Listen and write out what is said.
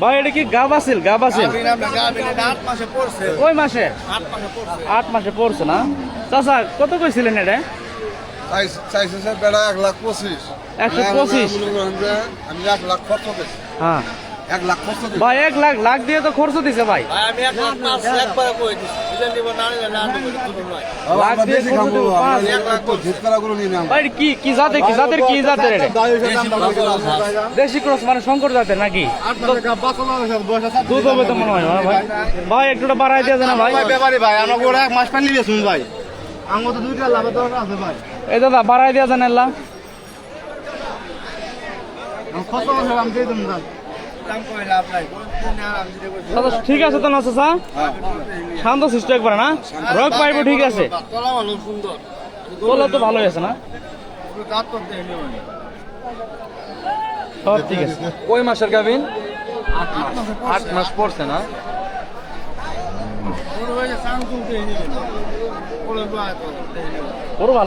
ভাই এটা কি গাব আছিল ওই মাসে 8 মাসে পড়ছে না চাচা কত কইছিলেন এটা চাইছে স্যার বেড়া 1,25,000 125 আমি 1 লাখ খরচ দিছি হ্যাঁ 1 লাখ খরচ দিছি ভাই 1 লাখ লাখ দিয়ে তো খরচ দিছে ভাই আমি 1 লাখ 5 একবার কই দিছি দিলেন দিব না নিলে না দিব দুটো নয় লাখ দিয়ে খরচ দিব 1 লাখ তো ঝিটকারা গুলো নিয়ে নাম ভাই কি জাতের কি জাতের এটা দেশি ক্রস মানে শঙ্কর জাতের নাকি দুধ হবে তো মনে হয় ভাই ভাই একটুটা বাড়াই দিয়ে না ভাই ব্যাপারী ভাই আমরা গোড়া এক মাস পানি দিয়েছি ভাই আমার তো দুইটা লাভ দরকার আছে ভাই এই দাদা বাড়াই দিয়ে জানেন আল্লাহ কত বছর আমি দিয়ে দেব দাম কইলা আপনাই দাদা ঠিক আছে তো না চাচা শান্ত শিষ্ট একবার না রক পাইবো ঠিক আছে তলা ভালো সুন্দর তোলা তো ভালোই আছে না দাঁত তো দেয়নি মানে সব ঠিক আছে কই মাসের গাভিন 8 মাস পড়ছে না ওর হয়ে সাং তুলতে নিয়ে ওর বাবা ওর ভালো